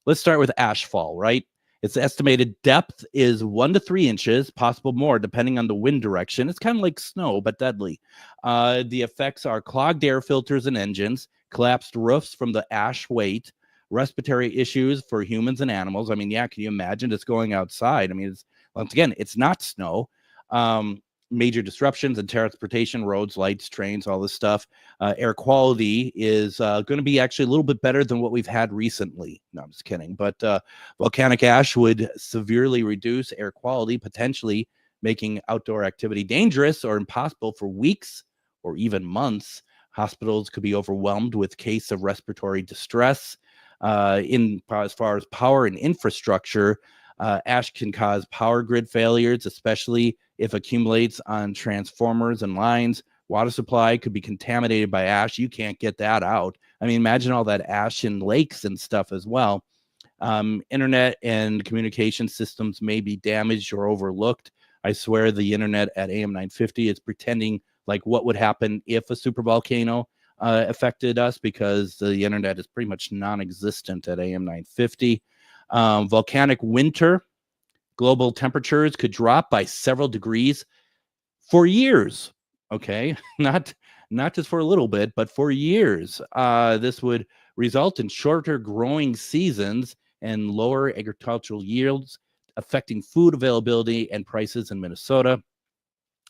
let's start with ashfall, right? Its estimated depth is 1 to 3 inches, possible more depending on the wind direction. It's kind of like snow, but deadly. The effects are clogged air filters and engines, collapsed roofs from the ash weight, respiratory issues for humans and animals. I mean, yeah, can you imagine just going outside? I mean, once again, it's not snow. Major disruptions in transportation, roads, lights, trains, all this stuff. Air quality is going to be actually a little bit better than what we've had recently. No, I'm just kidding. But volcanic ash would severely reduce air quality, potentially making outdoor activity dangerous or impossible for weeks or even months. Hospitals could be overwhelmed with case of respiratory distress. As far as power and infrastructure, ash can cause power grid failures, especially if accumulates on transformers and lines. Water supply could be contaminated by ash. You can't get that out. I mean, imagine all that ash in lakes and stuff as well. Internet and communication systems may be damaged or overlooked. I swear the internet at AM 950 is pretending like what would happen if a supervolcano affected us, because the internet is pretty much non-existent at AM 950. Volcanic winter, global temperatures could drop by several degrees for years. Okay, not just for a little bit, but for years. This would result in shorter growing seasons and lower agricultural yields, affecting food availability and prices in Minnesota.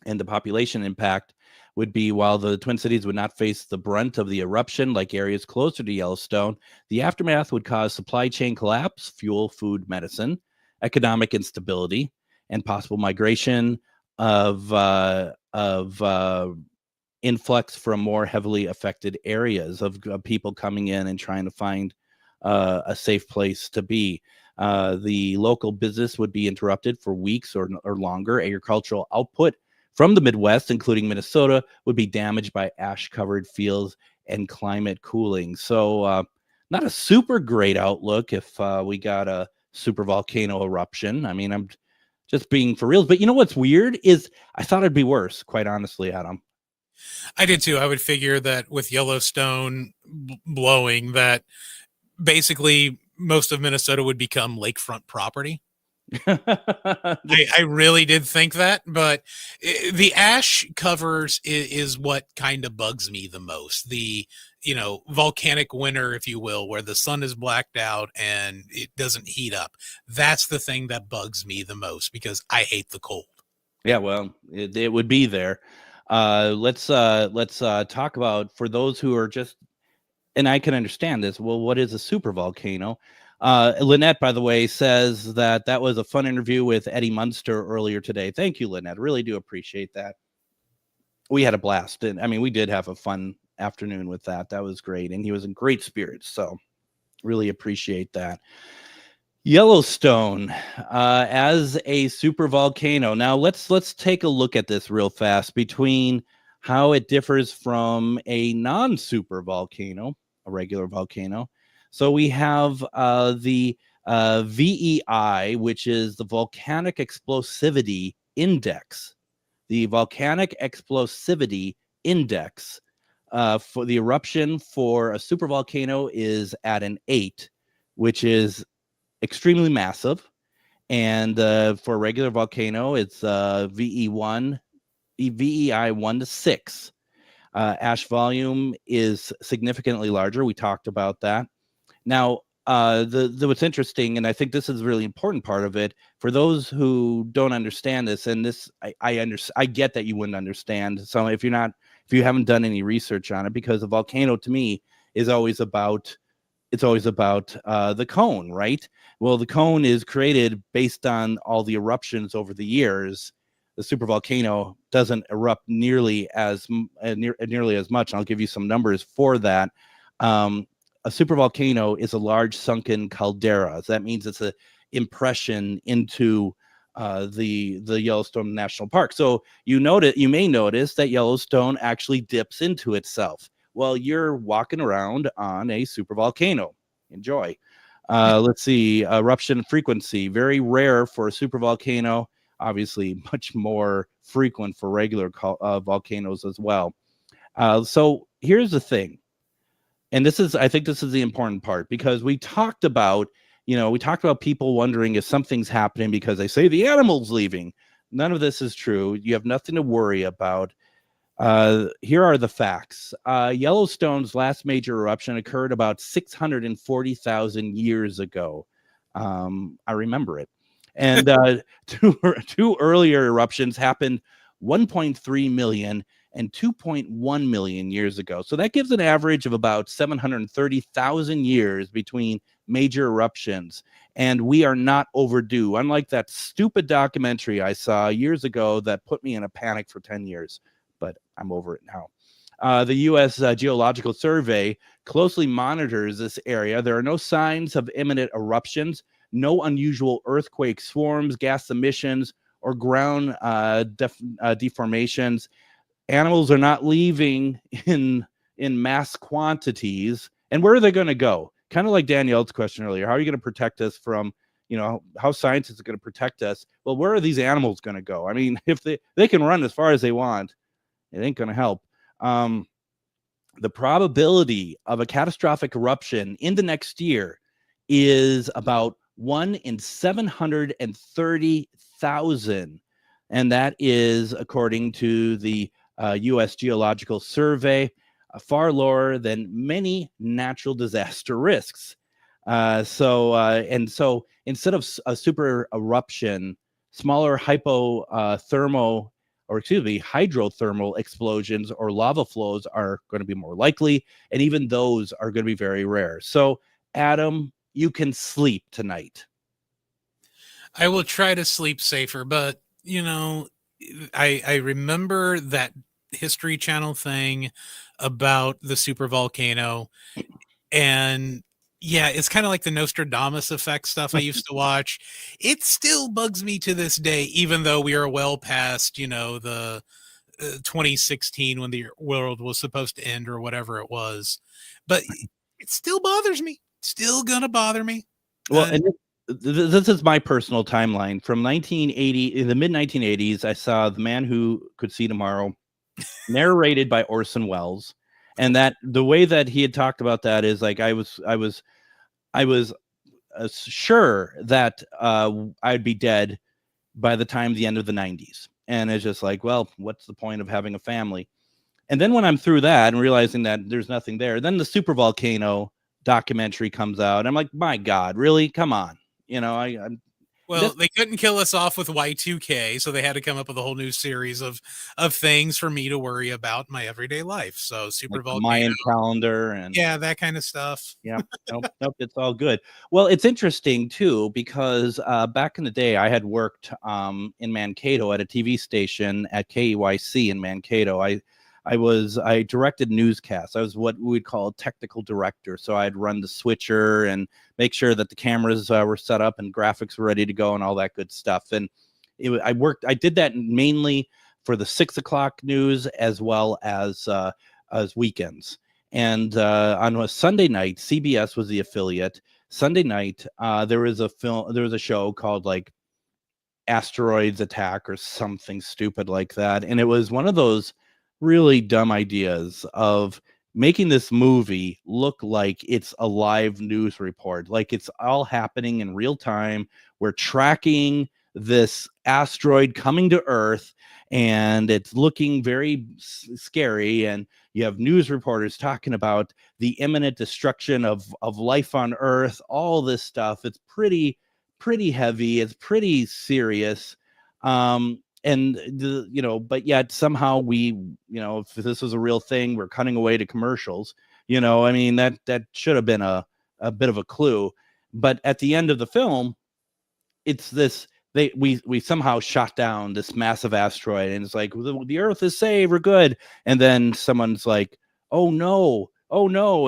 And the population impact would be, while the Twin Cities would not face the brunt of the eruption like areas closer to Yellowstone, the aftermath would cause supply chain collapse, fuel, food, medicine, economic instability, and possible migration of influx from more heavily affected areas of people coming in and trying to find a safe place to be. The local business would be interrupted for weeks or longer. Agricultural output from the Midwest, including Minnesota, would be damaged by ash-covered fields and climate cooling. So not a super great outlook if we got a super volcano eruption. I mean, I'm just being for real. But you know what's weird is I thought it'd be worse, quite honestly, Adam. I did too. I would figure that with Yellowstone blowing, that basically most of Minnesota would become lakefront property. I really did think that, but the ash covers is what kind of bugs me the most. The, volcanic winter, if you will, where the sun is blacked out and it doesn't heat up. That's the thing that bugs me the most because I hate the cold. Yeah, well, it would be there. Let's talk about, for those who are just, and I can understand this. Well, what is a super volcano? Lynette, by the way, says that was a fun interview with Eddie Munster earlier today. Thank you, Lynette. Really do appreciate that. We had a blast, and I mean, we did have a fun afternoon with that. That was great, and he was in great spirits. So, really appreciate that. Yellowstone as a super volcano. Now let's take a look at this real fast between how it differs from a non-super volcano, a regular volcano. So we have the VEI, which is the Volcanic Explosivity Index. The Volcanic Explosivity Index for the eruption for a super volcano is at an 8, which is extremely massive. And for a regular volcano, it's VEI 1 to 6. Ash volume is significantly larger. We talked about that. Now, what's interesting, and I think this is a really important part of it, for those who don't understand this, and this I get that you wouldn't understand. So if you haven't done any research on it, because a volcano to me is always about the cone, right? Well, the cone is created based on all the eruptions over the years. The supervolcano doesn't erupt nearly as much. And I'll give you some numbers for that. A supervolcano is a large sunken caldera. So that means it's an impression into the Yellowstone National Park. So you may notice that Yellowstone actually dips into itself. Well, you're walking around on a supervolcano. Enjoy. Let's see. Eruption frequency, very rare for a supervolcano. Obviously, much more frequent for regular volcanoes as well. So here's the thing. And I think this is the important part, because we talked about people wondering if something's happening because they say the animal's leaving. None of this is true. You have nothing to worry about. Here are the facts. Yellowstone's last major eruption occurred about 640,000 years ago. I remember it. And two earlier eruptions happened 1.3 million and 2.1 million years ago. So that gives an average of about 730,000 years between major eruptions. And we are not overdue, unlike that stupid documentary I saw years ago that put me in a panic for 10 years. But I'm over it now. The U.S. Geological Survey closely monitors this area. There are no signs of imminent eruptions, no unusual earthquake swarms, gas emissions, or ground deformations. Animals are not leaving in mass quantities. And where are they going to go? Kind of like Danielle's question earlier. How are you going to protect us from, how science is going to protect us? Well, where are these animals going to go? I mean, if they can run as far as they want, it ain't going to help. The probability of a catastrophic eruption in the next year is about 1 in 730,000. And that is according to the U.S. Geological Survey, far lower than many natural disaster risks. So instead of a super eruption, smaller hydrothermal explosions or lava flows are going to be more likely, and even those are going to be very rare. So, Adam, you can sleep tonight. I will try to sleep safer, but I remember that History Channel thing about the super volcano, and yeah, it's kind of like the Nostradamus effect stuff I used to watch. It still bugs me to this day, even though we are well past, the 2016 when the world was supposed to end or whatever it was. But it still bothers me. Still gonna bother me. Well, and this is my personal timeline. From 1980, in the mid 1980s, I saw The Man Who Could See Tomorrow, narrated by Orson Welles. And that the way that he had talked about that is like I was sure that I'd be dead by the time the end of the 90s. And it's just like, well, what's the point of having a family? And then when I'm through that and realizing that there's nothing there, then the super volcano documentary comes out. I'm like, my God, really? Come on. I'm Well, they couldn't kill us off with Y2K, so they had to come up with a whole new series of things for me to worry about in my everyday life. So super like the volcano, Mayan calendar and yeah, that kind of stuff. yeah, nope, it's all good. Well, it's interesting too because back in the day, I had worked in Mankato at a TV station at KEYC in Mankato. I directed newscasts. I was what we would call a technical director. So I'd run the switcher and make sure that the cameras were set up and graphics were ready to go and all that good stuff. And I did that mainly for the 6 o'clock news as well as weekends. And on a Sunday night, CBS was the affiliate. Sunday night, there was a show called like Asteroids Attack or something stupid like that. And it was one of those really dumb ideas of making this movie look like it's a live news report, like it's all happening in real time. We're tracking this asteroid coming to Earth, and it's looking very scary. And you have news reporters talking about the imminent destruction of life on Earth, all this stuff. It's pretty heavy. It's pretty serious. But yet somehow we, if this was a real thing, we're cutting away to commercials. I mean, that should have been a bit of a clue. But at the end of the film, it's this. We somehow shot down this massive asteroid, and it's like the Earth is safe, we're good. And then someone's like, oh no,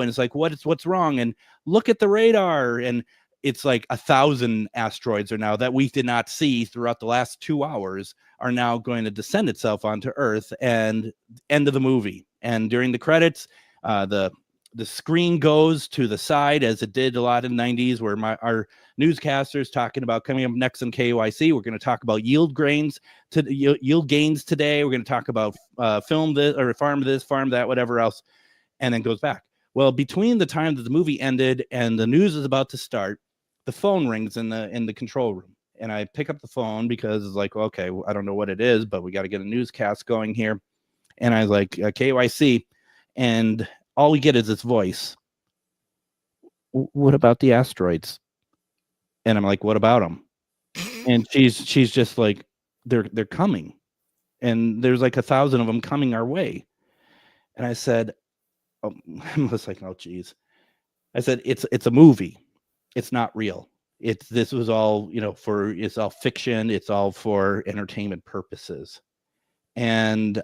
and it's like what's wrong? And look at the radar, and it's like 1,000 asteroids are now that we did not see throughout the last 2 hours are now going to descend itself onto Earth. And end of the movie. And during the credits, the screen goes to the side, as it did a lot in the 90s, where our newscasters talking about coming up next on KYC. We're going to talk about yield gains today. We're going to talk about film this or farm this, farm that, whatever else, and then goes back. Well, between the time that the movie ended and the news is about to start, the phone rings in the control room, and I pick up the phone because it's like, okay, I don't know what it is, but we got to get a newscast going here. And I was like, KYC, and all we get is this voice. What about the asteroids? And I'm like, what about them? And she's just like, they're coming, and there's like 1,000 of them coming our way. And I said, I was like, oh geez. I said, it's a movie. It's not real. This was all, it's all fiction. It's all for entertainment purposes. And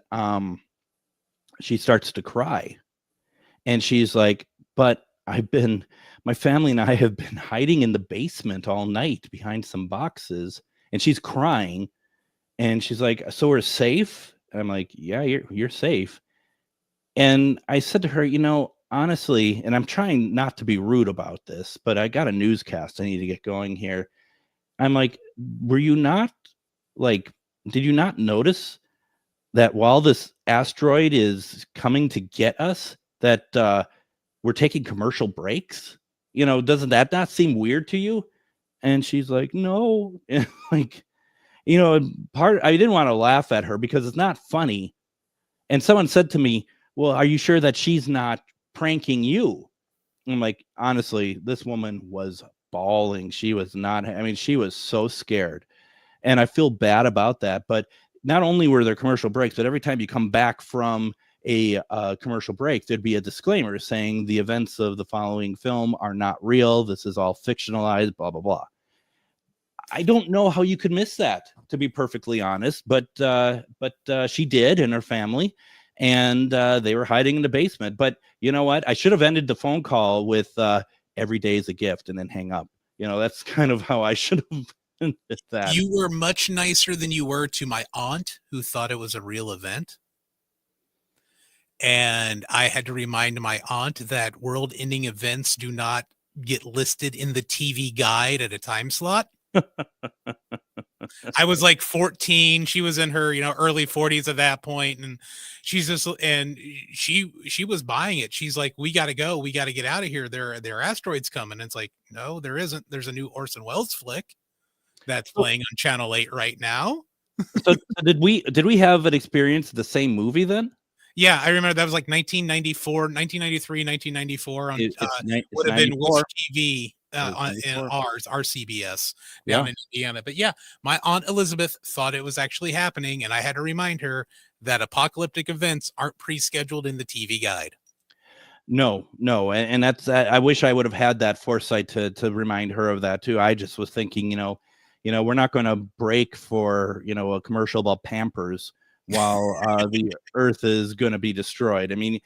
she starts to cry, and she's like, but my family and I have been hiding in the basement all night behind some boxes. And she's crying, and she's like, so we're safe? And I'm like, yeah, you're safe. And I said to her, honestly, and I'm trying not to be rude about this, but I got a newscast I need to get going here. I'm like, did you not notice that while this asteroid is coming to get us, that we're taking commercial breaks? Doesn't that not seem weird to you? And she's like, no. And like, I didn't want to laugh at her because it's not funny. And someone said to me, well, are you sure that she's not pranking you? I'm like, honestly, this woman was bawling. She was not, she was so scared. And I feel bad about that. But not only were there commercial breaks, but every time you come back from a commercial break, there'd be a disclaimer saying the events of the following film are not real. This is all fictionalized, blah, blah, blah. I don't know how you could miss that, to be perfectly honest, but she did, and her family. And they were hiding in the basement. But you know what? I should have ended the phone call with every day is a gift and then hang up. That's kind of how I should have ended that. You were much nicer than you were to my aunt, who thought it was a real event. And I had to remind my aunt that world-ending events do not get listed in the TV guide at a time slot. I was like 14. She was in her, early 40s at that point, and she's just, and she was buying it. She's like, "We got to go. We got to get out of here. There are asteroids coming." And it's like, no, there isn't. There's a new Orson Welles flick that's playing on Channel 8 right now. So did we have an experience of the same movie then? Yeah, I remember that was like 1993, 1994 on would have been Wish TV in our CBS down in Indiana. But yeah, my Aunt Elizabeth thought it was actually happening, and I had to remind her that apocalyptic events aren't pre-scheduled in the TV guide. No, and that's I wish I would have had that foresight to remind her of that too. I just was thinking, we're not going to break for a commercial about Pampers while the Earth is going to be destroyed. I mean,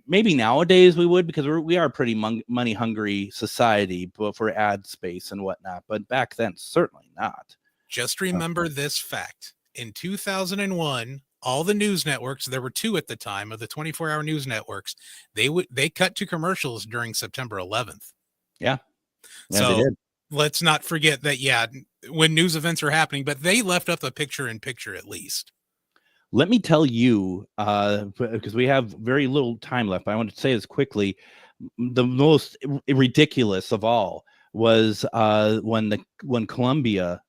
maybe nowadays we would, because we are a pretty money hungry society, but for ad space and whatnot. But back then, certainly not. Just remember this fact: in 2001. All the news networks, there were 2 at the time of the 24-hour news networks, they cut to commercials during September 11th. Yeah. So let's not forget that, when news events are happening, but they left up a picture-in-picture at least. Let me tell you, because we have very little time left, but I want to say this quickly. The most ridiculous of all was when Columbia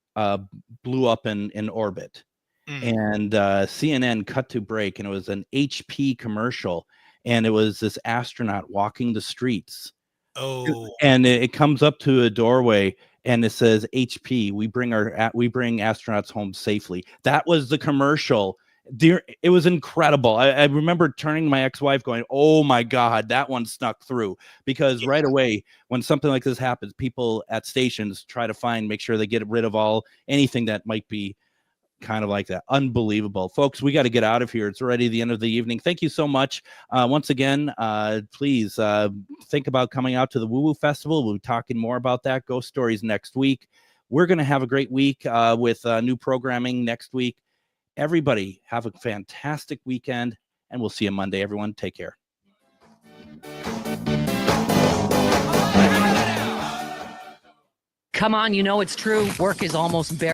blew up in orbit. And CNN cut to break, and it was an HP commercial, and it was this astronaut walking the streets. Oh, and it comes up to a doorway, and it says, "HP, we bring astronauts home safely." That was the commercial. It was incredible. I remember turning to my ex-wife going, "Oh my God, that one snuck through." Because right away, when something like this happens, people at stations try to make sure they get rid of anything that might be kind of like that. Unbelievable. Folks, we got to get out of here. It's already the end of the evening. Thank you so much. Once again, please think about coming out to the Woo Woo Festival. We'll be talking more about that. Ghost Stories next week. We're going to have a great week with new programming next week. Everybody have a fantastic weekend, and we'll see you Monday, everyone. Take care. Come on, it's true. Work is almost bare.